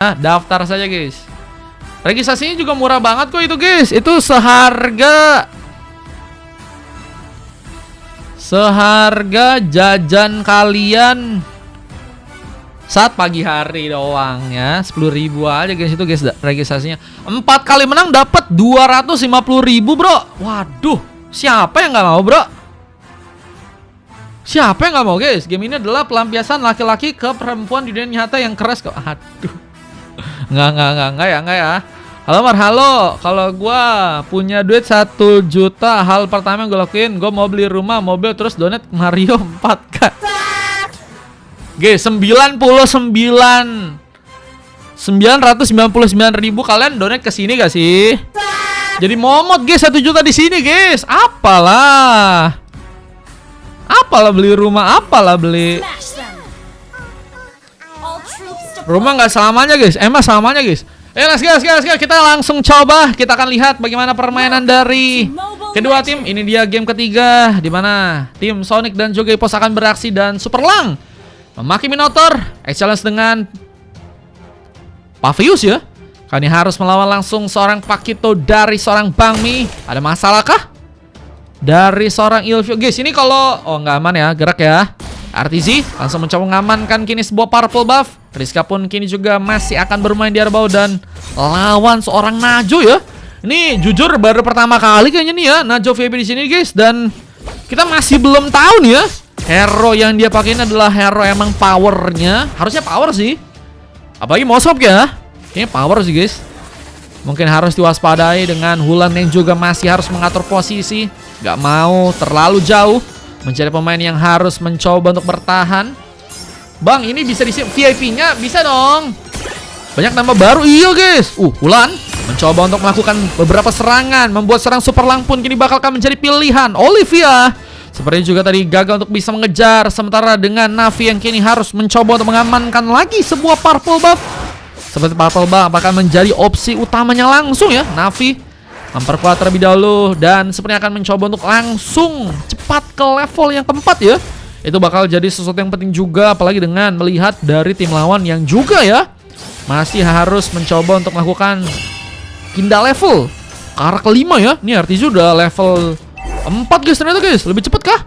Nah, daftar saja guys. Registrasinya juga murah banget kok itu guys. Itu seharga jajan kalian saat pagi hari doang ya. 10.000 aja guys itu guys registrasinya. 4 kali menang dapat 250.000 bro. Waduh, siapa yang nggak mau bro? Siapa yang nggak mau guys? Game ini adalah pelampiasan laki-laki ke perempuan di dunia nyata yang keras kok. Aduh. Enggak ya. Halo Mar, halo. Kalau gua punya duit 1 juta, hal pertama yang gue lakuin, gue mau beli rumah, mobil, terus donate Mario 4K. Guys, 999.000 kalian donate ke sini gak sih? Jadi momot guys 1 juta di sini guys. Apalah beli rumah, apalah beli rumah nggak selamanya guys. Selamanya guys. Let's go. Kita langsung coba. Kita akan lihat bagaimana permainan dari kedua tim. Ini dia game ketiga, di mana tim Sonic dan juga Epos akan beraksi dan Super Lang memaki Minotaur. Challenge dengan Pavius ya. Kali ini harus melawan langsung seorang Pakito dari seorang Bang Mi. Ada masalah kah? Dari seorang Ilvio. Guys, ini kalau nggak aman ya, gerak ya. RTZ langsung mencoba mengamankan kini sebuah purple buff. Rizka pun kini juga masih akan bermain di Arbau dan lawan seorang Najo ya. Ini jujur baru pertama kali kayaknya nih ya Najo VIP di sini guys, dan kita masih belum tahu nih ya hero yang dia pakai ini adalah hero emang powernya. Harusnya power sih. Apalagi Moshop ya. Kayaknya power sih guys. Mungkin harus diwaspadai dengan Hulan yang juga masih harus mengatur posisi. Gak mau terlalu jauh. Mencari pemain yang harus mencoba untuk bertahan. Bang, ini bisa di VIP-nya, bisa dong. Banyak nama baru, iya guys. Hulan mencoba untuk melakukan beberapa serangan, membuat serang Super Lang pun kini bakal menjadi pilihan. Olivia sepertinya juga tadi gagal untuk bisa mengejar. Sementara dengan Navi yang kini harus mencoba untuk mengamankan lagi sebuah purple buff. Seperti purple buff bakal menjadi opsi utamanya langsung ya. Navi memperkuat terlebih dahulu dan sepertinya akan mencoba untuk langsung cepat ke level yang keempat ya. Itu bakal jadi sesuatu yang penting juga, apalagi dengan melihat dari tim lawan yang juga ya masih harus mencoba untuk melakukan pindah level ke arah kelima ya. Ini artinya sudah level 4 guys ternyata guys. Lebih cepat kah?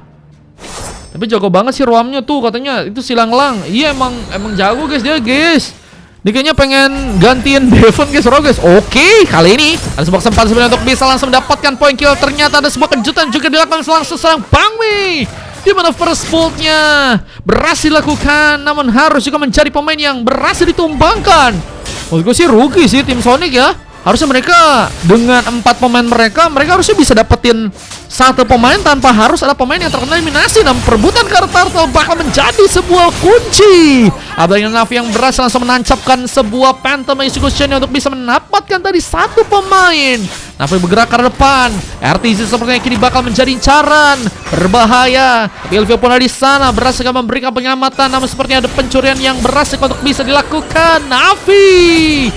Tapi jago banget sih Ruamnya tuh katanya. Itu Silang-Lang. Iya emang jago guys dia guys. Dia kayaknya pengen gantiin Devon guys, Oke, kali ini ada sebuah kesempatan sebenarnya untuk bisa langsung mendapatkan poin kill. Ternyata ada sebuah kejutan juga dilakukan langsung serang Bang Mi, di mana first bultnya berhasil dilakukan, namun harus juga mencari pemain yang berhasil ditumbangkan. Menurut gue sih rugi sih tim Sonic ya. Harusnya mereka dengan 4 pemain mereka harusnya bisa dapetin 1 pemain tanpa harus ada pemain yang terkena eliminasi. Dan perebutan karakter bakal menjadi sebuah kunci. Apalagi Navi yang berhasil langsung menancapkan sebuah Phantom Execution untuk bisa mendapatkan tadi 1 pemain. Navi bergerak ke depan. RTZ sepertinya kini bakal menjadi incaran. Berbahaya. Tapi Elvio pun ada di sana berhasil memberikan penyelamatan. Namun sepertinya ada pencurian yang berhasil untuk bisa dilakukan. Navi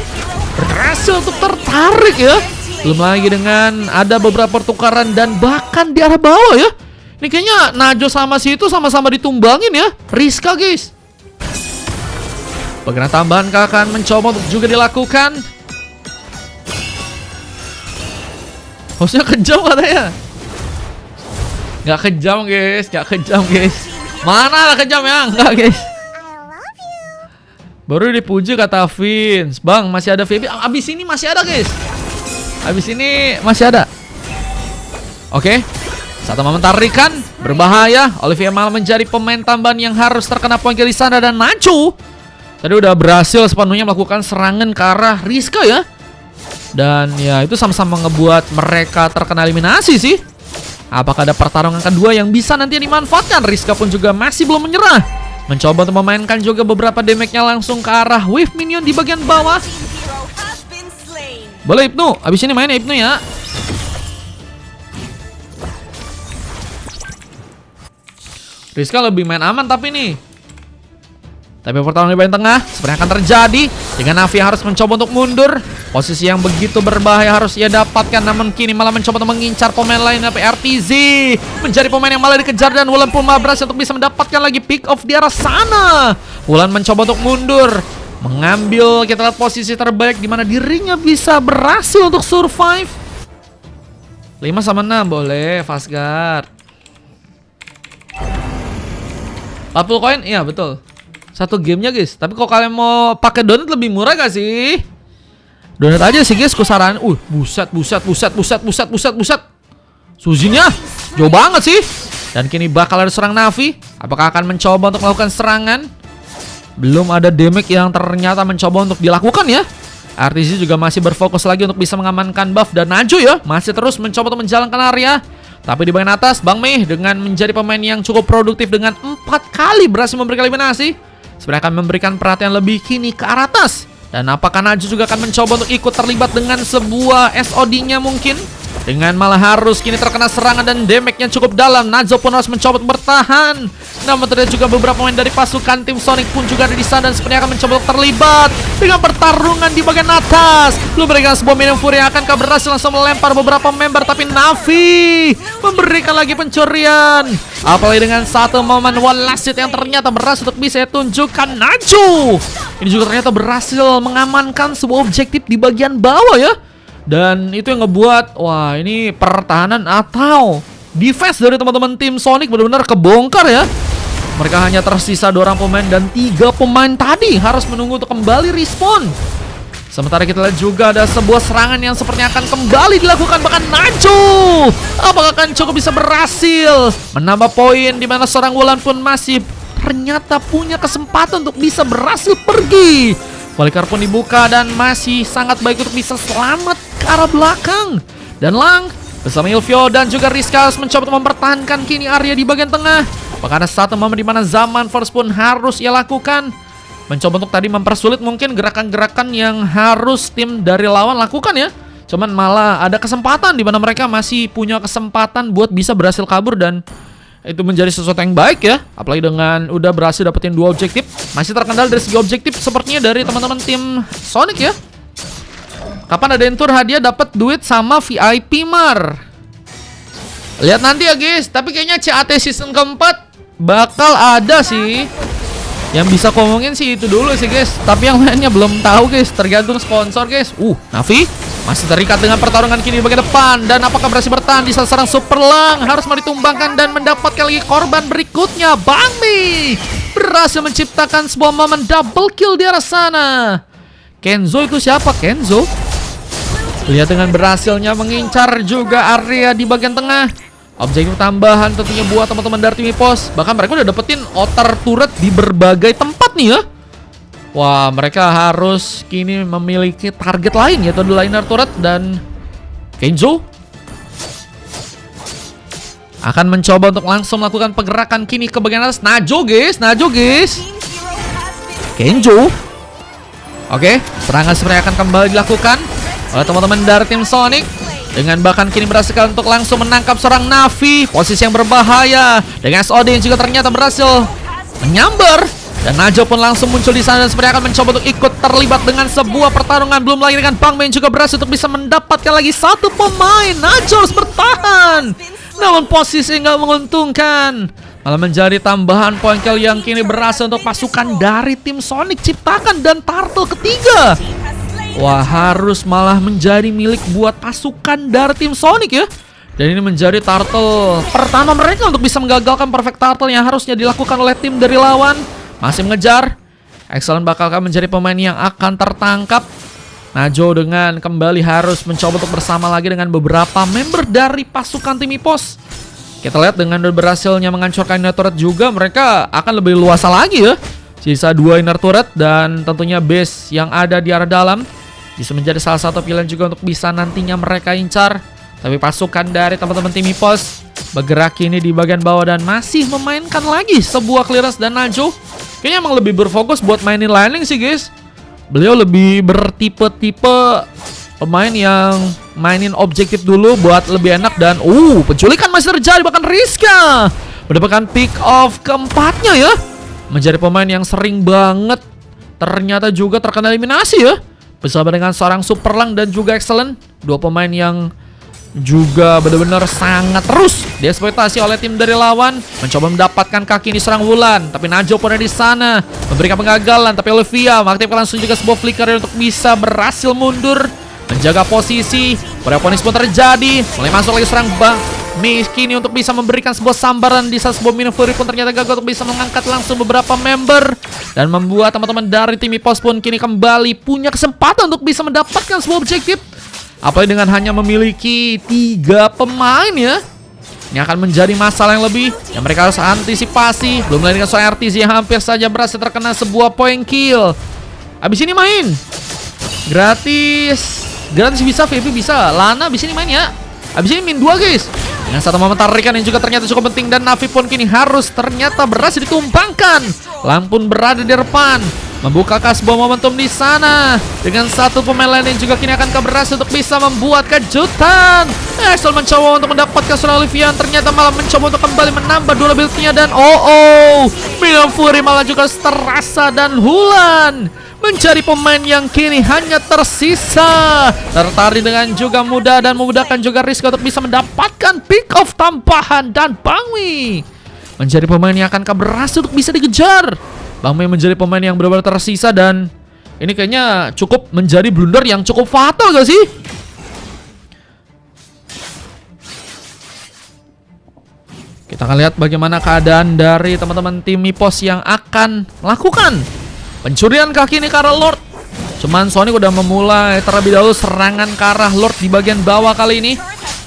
berhasil untuk tertarik ya. Belum lagi dengan ada beberapa pertukaran dan bahkan di arah bawah ya. Ini kayaknya Najo sama si itu sama-sama ditumbangin ya. Rizka guys. Pergerakan tambahan akan mencoba untuk juga dilakukan. Harusnya kejam katanya. Gak kejam guys. Mana lah kejam ya? Enggak guys. Baru dipuji kata Vince. Bang, masih ada VIP. Abis ini masih ada guys. Oke. Satu momen tarikan. Berbahaya. Olivia malah menjadi pemain tambahan yang harus terkena poin kill di sana. Dan Nacho tadi udah berhasil sepenuhnya melakukan serangan ke arah Rizka ya. Dan ya itu sama-sama ngebuat mereka terkena eliminasi sih. Apakah ada pertarungan kedua yang bisa nanti dimanfaatkan? Rizka pun juga masih belum menyerah. Mencoba untuk memainkan juga beberapa damage-nya langsung ke arah wave minion di bagian bawah. Boleh Ibnu, abis ini main Ibnu ya. Rizka lebih main aman tapi nih. Tapi pertarungan di bagian tengah sebenarnya akan terjadi dengan Navi harus mencoba untuk mundur. Posisi yang begitu berbahaya harus ia dapatkan, namun kini malah mencoba untuk mengincar pemain lain. Tapi RTZ menjadi pemain yang malah dikejar dan Wulan pun berhasil untuk bisa mendapatkan lagi pick off di arah sana. Wulan mencoba untuk mundur. mengambil, kita lihat posisi terbaik di mana dirinya bisa berhasil untuk survive. 5 sama 6 boleh, fast guard. 40 koin, iya betul. Satu gamenya guys. Tapi kalau kalian mau pakai donat lebih murah gak sih? Donat aja sih guys, kusaran. Buset. Suzinya jauh banget sih. Dan kini bakal ada seorang Navi. Apakah akan mencoba untuk melakukan serangan? Belum ada damage yang ternyata mencoba untuk dilakukan ya. RTZ juga masih berfokus lagi untuk bisa mengamankan buff. Dan Naju ya, masih terus mencoba untuk menjalankan area. Tapi di bagian atas, Bang Mei dengan menjadi pemain yang cukup produktif dengan 4 kali berhasil memberikan eliminasi, sebenarnya akan memberikan perhatian lebih kini ke arah atas. Dan apakah Naju juga akan mencoba untuk ikut terlibat dengan sebuah SOD-nya mungkin? Dengan malah harus kini terkena serangan dan damage-nya cukup dalam. Nazo pun harus mencoba untuk bertahan. Namun terlihat juga beberapa pemain dari pasukan tim Sonic pun juga ada di sana dan sepertinya akan mencoba untuk terlibat dengan pertarungan di bagian atas. Belum memberikan sebuah Minion Fury yang akankah berhasil langsung melempar beberapa member, tapi Navi memberikan lagi pencurian. Apalagi dengan satu momen one last hit yang ternyata berhasil untuk bisa tunjukkan Naju. Ini juga ternyata berhasil mengamankan sebuah objektif di bagian bawah ya. Dan itu yang ngebuat, wah ini pertahanan atau defense dari teman-teman tim Sonic benar-benar kebongkar ya. Mereka hanya tersisa 2 orang pemain dan 3 pemain tadi harus menunggu untuk kembali respawn. Sementara kita lihat juga ada sebuah serangan yang sepertinya akan kembali dilakukan, bahkan Naju apakah akan cukup bisa berhasil menambah poin, di mana seorang Wulan pun masih ternyata punya kesempatan untuk bisa berhasil pergi. Wildcard pun dibuka dan masih sangat baik untuk bisa selamat ke arah belakang. Dan Lang bersama Ilvio dan juga Rizka harus mencoba untuk mempertahankan kini area di bagian tengah. Bahkan ada satu momen di mana Zaman Force pun harus ia lakukan, mencoba untuk tadi mempersulit mungkin gerakan-gerakan yang harus tim dari lawan lakukan ya. Cuman malah ada kesempatan di mana mereka masih punya kesempatan buat bisa berhasil kabur, dan itu menjadi sesuatu yang baik ya. Apalagi dengan udah berhasil dapetin 2 objektif. Masih terkendala dari segi objektif sepertinya dari teman-teman tim Sonic ya. Kapan ada tour hadiah dapat duit sama VIP Mar? Lihat nanti ya guys. Tapi kayaknya CAT season keempat bakal ada sih. Yang bisa ngomongin sih itu dulu sih guys. Tapi yang lainnya belum tahu guys. Tergantung sponsor guys. Navi masih terikat dengan pertarungan kini di bagian depan. Dan apakah berhasil bertahan di saat serang Super Lang? Harus ditumbangkan dan mendapatkan lagi korban berikutnya. Bang Mi berhasil menciptakan sebuah momen double kill di arah sana. Kenzo itu siapa? Kenzo? Lihat dengan berhasilnya mengincar juga area di bagian tengah. Objektif tambahan tentunya buat teman-teman dari tim Epos. Bahkan mereka udah dapetin outer turret di berbagai tempat nih ya. Wah, mereka harus kini memiliki target lain, yaitu The Liner Turret. Dan Kenzo akan mencoba untuk langsung melakukan pergerakan kini ke bagian atas. Naju guys. Kenzo. Oke, serangan sebenarnya akan kembali dilakukan oleh teman-teman dari tim Sonic. Dengan bahkan kini berhasil untuk langsung menangkap seorang Navi. Posisi yang berbahaya. Dengan SOD yang juga ternyata berhasil menyambar. Dan Najo pun langsung muncul di sana dan sebenarnya akan mencoba untuk ikut terlibat dengan sebuah pertarungan. Belum lagi dengan Bang Mei juga berhasil untuk bisa mendapatkan lagi 1 pemain. Najo harus bertahan. Namun posisi nggak menguntungkan. Malah menjadi tambahan poin kill yang kini berhasil untuk pasukan dari tim Sonic ciptakan. Dan turtle ketiga, wah, harus malah menjadi milik buat pasukan dari tim Sonic ya. Dan ini menjadi turtle pertama mereka untuk bisa menggagalkan perfect turtle yang harusnya dilakukan oleh tim dari lawan. Masih mengejar. Excellent bakal menjadi pemain yang akan tertangkap. Najo dengan kembali harus mencoba untuk bersama lagi dengan beberapa member dari pasukan tim Epos. Kita lihat dengan berhasilnya menghancurkan inner turret juga, mereka akan lebih luasa lagi ya. Sisa 2 inner turret dan tentunya base yang ada di arah dalam bisa menjadi salah satu pilihan juga untuk bisa nantinya mereka incar. Tapi pasukan dari teman-teman tim Epos bergerak ini di bagian bawah dan masih memainkan lagi sebuah clearance. Dan Najo kayaknya emang lebih berfokus buat mainin laning sih guys. Beliau lebih bertipe-tipe pemain yang mainin objektif dulu buat lebih enak. Dan penculikan masih terjadi, bahkan Rizka mendapatkan pick off keempatnya ya. Menjadi pemain yang sering banget ternyata juga terkena eliminasi ya. Bersama dengan seorang Super Lang dan juga Excellent, 2 pemain yang juga benar-benar sangat terus dieksploitasi oleh tim dari lawan. Mencoba mendapatkan kaki ini serang Wulan, tapi Najo pun ada di sana memberikan pengagalan. Tapi Olivia mengaktifkan langsung juga sebuah flicker untuk bisa berhasil mundur, menjaga posisi. Ponis pun terjadi, mulai masuk lagi serang Bang Kini untuk bisa memberikan sebuah sambaran di saat sebuah Minum Fury pun ternyata gagal untuk bisa mengangkat langsung beberapa member dan membuat teman-teman dari tim EPOS pun kini kembali punya kesempatan untuk bisa mendapatkan sebuah objektif. Apalagi dengan hanya memiliki 3 pemain ya. Ini akan menjadi masalah yang lebih yang mereka harus antisipasi. Belum lagi dengan soal RTZ yang hampir saja berhasil terkena sebuah point kill. Abis ini main gratis bisa, VP bisa, Lana abis ini main ya. Abis ini min 2 guys. Dengan satu momen tarikan yang juga ternyata cukup penting, dan Navi pun kini harus ternyata berhasil ditumpangkan. Lampun berada di depan, membuka sebuah momentum di sana dengan satu pemain lain yang juga kini akan berhasil untuk bisa membuat kejutan. Axel mencoba untuk mendapatkan seorang Olivia, ternyata malah mencoba untuk kembali menambah durability-nya, dan Minum Fury malah juga terasa, dan Wulan menjadi pemain yang kini hanya tersisa. Tertarik dengan juga mudah dan memudahkan juga Rizky untuk bisa mendapatkan pick off tambahan, dan Bangmi menjadi pemain yang akan berhasil untuk bisa dikejar. Bangmi menjadi pemain yang benar-benar tersisa, dan ini kayaknya cukup menjadi blunder yang cukup fatal gak sih? Kita akan lihat bagaimana keadaan dari teman-teman tim EPOS yang akan melakukan pencurian kaki ini ke arah Lord. Cuman Sonic udah memulai terlebih dahulu serangan ke arah Lord di bagian bawah kali ini.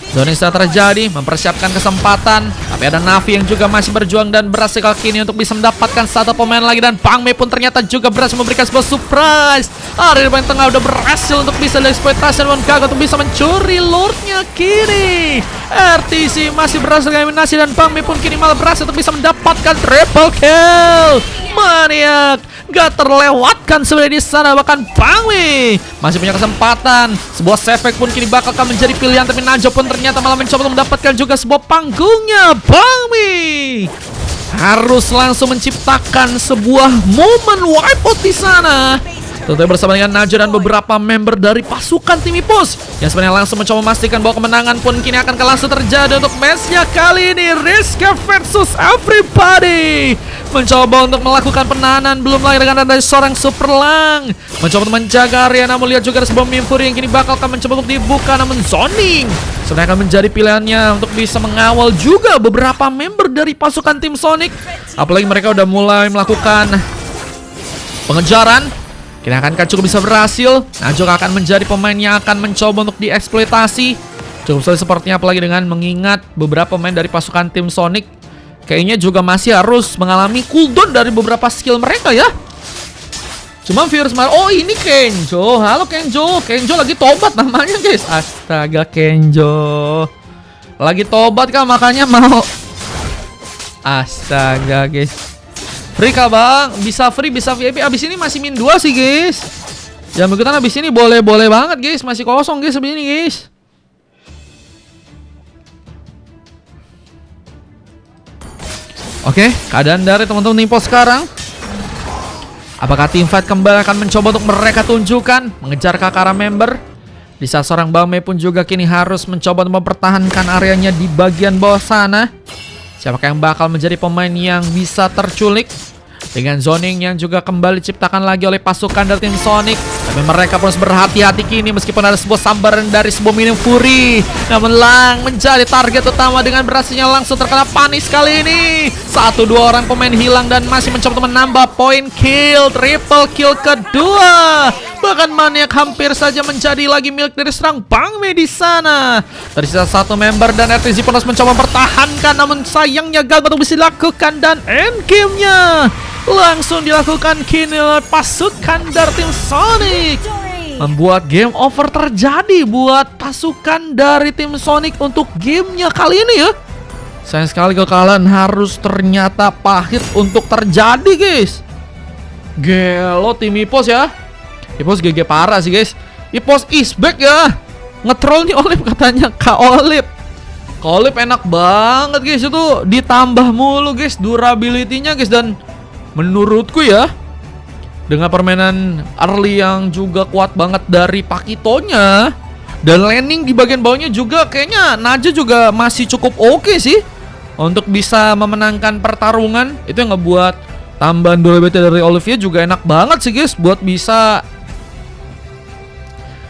Zoning sudah terjadi, mempersiapkan kesempatan. Tapi ada Navi yang juga masih berjuang dan berhasil kali ini untuk bisa mendapatkan satu pemain lagi. Dan Bangmei pun ternyata juga berhasil memberikan sebuah surprise. Ari di bagian tengah udah berhasil untuk bisa dieksploitasi dan gagal untuk bisa mencuri Lordnya kini. RTC masih berhasil eliminasi, dan Bangmei pun kini malah berhasil untuk bisa mendapatkan triple kill. Maniak gak terlewatkan sebenarnya di sana, bahkan Bangmi masih punya kesempatan. Sebuah save pun kini bakal menjadi pilihan, tapi Najo pun ternyata malah mencoba untuk mendapatkan juga sebuah panggungnya. Bangmi harus langsung menciptakan sebuah momen wipeout di sana. Tentunya bersama dengan Najo dan beberapa member dari pasukan tim EPOS yang sebenarnya langsung mencoba memastikan bahwa kemenangan pun kini akan langsung terjadi untuk matchnya kali ini. Rizky versus everybody mencoba untuk melakukan penahanan, belum lagi dengan ada seorang Super Lang mencoba untuk menjaga area. Namun lihat juga ada sebuah Minum Fury yang kini bakal mencoba untuk dibuka, namun Zoning sebenarnya akan menjadi pilihannya untuk bisa mengawal juga beberapa member dari pasukan tim Sonic. Apalagi mereka udah mulai melakukan pengejaran. Kini akan cukup bisa berhasil. Najo akan menjadi pemain yang akan mencoba untuk dieksploitasi. Cukup sulit sepertinya, apalagi dengan mengingat beberapa pemain dari pasukan tim Sonic kayaknya juga masih harus mengalami cooldown dari beberapa skill mereka ya. Cuma virus ini Kenjo. Halo Kenjo. Kenjo lagi tobat namanya guys. Astaga, Kenjo lagi tobat kan, makanya mau. Astaga guys. Free kah bang? Bisa free, bisa VIP. Abis ini masih min 2 sih guys. Jam ikutan abis ini boleh-boleh banget guys. Masih kosong guys abis ini guys. Oke, keadaan dari teman-teman EPOS sekarang. Apakah teamfight kembali akan mencoba untuk mereka tunjukkan mengejar ke arah member? Di saat seorang Bangmei pun juga kini harus mencoba untuk mempertahankan areanya di bagian bawah sana. Siapakah yang bakal menjadi pemain yang bisa terculik? Dengan zoning yang juga kembali diciptakan lagi oleh pasukan dari tim Sonic. Tapi mereka pun harus berhati-hati kini meskipun ada sebuah sambaran dari sebuah Minum Fury. Namun Lang menjadi target utama dengan berhasilnya langsung terkena panis kali ini. 1-2 orang pemain hilang dan masih mencoba menambah poin kill. Triple kill kedua. Bahkan Maniak hampir saja menjadi lagi milik dari serang Bangmei di sana. Tersisa satu member dan RTZ pun harus mencoba mempertahankan, namun sayangnya gagal untuk bisa dilakukan, dan end game-nya langsung dilakukan kini oleh pasukan dari tim Sonic. Membuat game over terjadi buat pasukan dari tim Sonic untuk gamenya kali ini ya. Sayang sekali kekalahan harus ternyata pahit untuk terjadi guys. Gelo tim EPOS ya. EPOS GG parah sih guys. EPOS is back ya. Ngetroll nih Olip katanya. Kak Olip. Kak Olip enak banget guys. Itu ditambah mulu guys durability-nya guys. Dan menurutku ya, dengan permainan early yang juga kuat banget dari Pakitonya, Dan landing di bagian bawahnya juga kayaknya Najo juga masih cukup oke sih untuk bisa memenangkan pertarungan. Itu yang ngebuat tambahan durability dari Olivia juga enak banget sih guys, buat bisa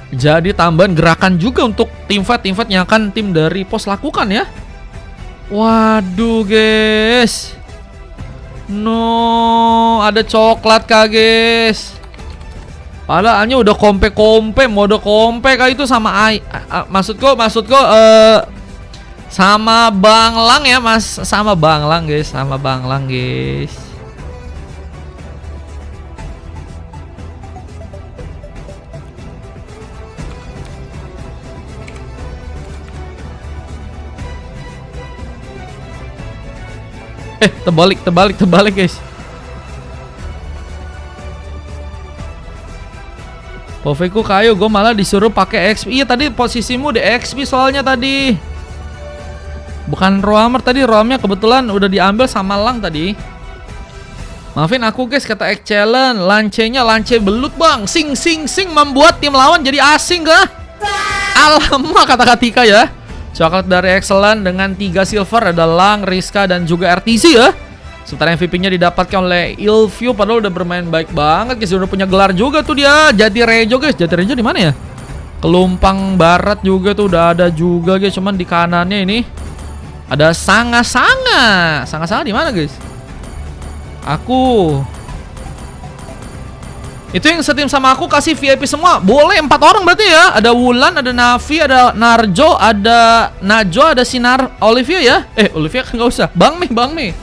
jadi tambahan gerakan juga untuk tim fight yang akan tim dari pos lakukan ya. Waduh guys, no, ada coklat kah guys? Padahalnya udah kompe mode kompe kah itu sama maksudku sama Banglang ya mas, sama Banglang guys, terbalik guys. Poveku kayu, gue malah disuruh pakai XP. Iya tadi posisimu di XP soalnya tadi. Bukan Roamer tadi, Roamnya kebetulan udah diambil sama Lang tadi. Maafin aku guys, kata Excellent, lancenya lance belut bang. Sing membuat tim lawan jadi asing kah? Alamak, kata Katika ya. Coklat dari Excellent dengan 3 silver, ada Lang, Rizka dan juga RTZ ya. Sementara MVP-nya didapatkan oleh Ilvio, padahal udah bermain baik banget guys. Udah punya gelar juga tuh dia, Jatirejo guys. Jatirejo di mana ya? Kelumpang Barat juga tuh udah ada juga guys. Cuman di kanannya ini ada Sanga di mana guys? Aku itu yang setim sama aku kasih VIP semua. Boleh 4 orang berarti ya. Ada Wulan, ada Navi, ada Narjo, ada Najo, ada Sinar, Olivia ya. Olivia kan nggak usah. Bang Mi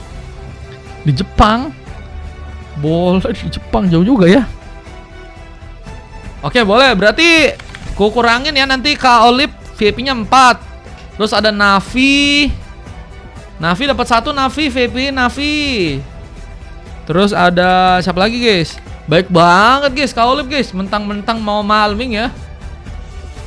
di Jepang. Boleh di Jepang, jauh juga ya. Oke boleh, berarti ku kurangin ya nanti Kak Olive VIP-nya 4. Terus ada Navi dapat 1 Navi, VIP Navi. Terus ada siapa lagi guys? Baik banget guys, Kak Olive guys. Mentang-mentang mau malming ya.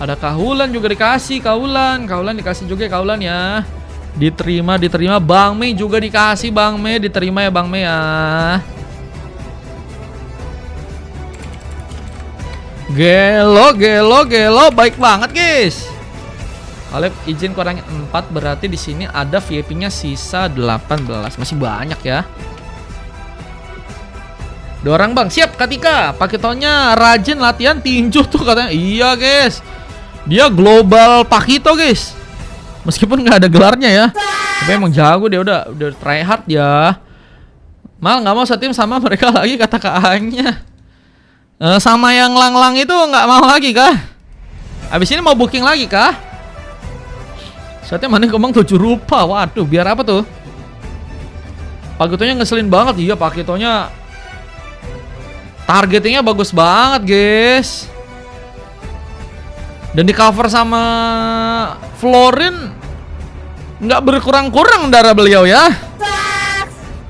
Ada Kaulan juga dikasih, Kaulan dikasih juga ya, Kaulan ya. Diterima Bang Mei juga dikasih, Bang Mei diterima ya, Bang Mei ya. Gelo baik banget guys. Oleh izin kurangin 4, berarti di sini ada VIP-nya sisa 18. Masih banyak ya. 2 orang bang, siap Katika. Pakitonya rajin latihan tinju tuh katanya. Iya guys, dia global Pakito guys. Meskipun nggak ada gelarnya ya, tapi emang jago dia, udah try hard ya. Mal nggak mau setim sama mereka lagi kata KA-nya. Sama yang Lang itu nggak mau lagi kah? Abis ini mau booking lagi kah? Saatnya mana ngomong 7 rupa. Waduh, biar apa tuh? Pakitonya ngeselin banget. Iya, Pakitonya targetingnya bagus banget guys. Dan di cover sama Florin, nggak berkurang-kurang darah beliau ya.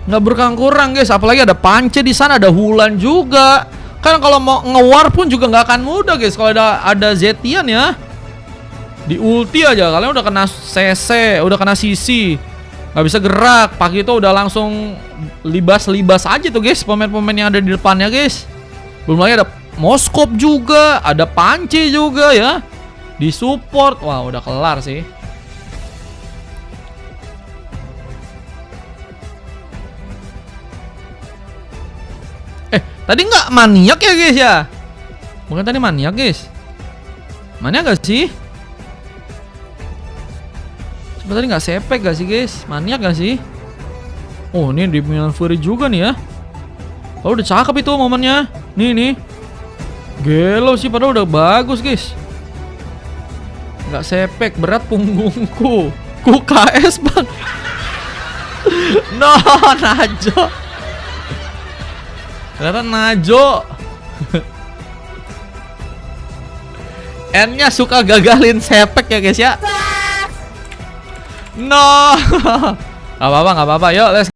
Nggak berkurang guys. Apalagi ada Pance di sana, ada Wulan juga. Kan kalau mau nge-war pun juga nggak akan mudah guys. Kalau ada Zetian ya, di ulti aja kalian udah kena CC, udah kena CC, nggak bisa gerak. Pakito udah langsung libas aja tuh guys pemain-pemain yang ada di depannya guys. Belum lagi ada Moskop juga, ada Pance juga ya di support. Wah udah kelar sih. Tadi nggak maniak ya guys ya? Bukan tadi maniak guys? Maniak gak sih? Coba tadi nggak sepek gak sih guys? Maniak gak sih? Oh ini di Milan Fury juga nih ya. Oh udah cakep itu momennya. Nih gelo sih, padahal udah bagus guys. Nggak sepek, berat punggungku. Ku KS bang. No, Najo. Ternyata Najo N-nya suka gagalin sepek ya guys ya. No. Gak apa-apa. Yuk let's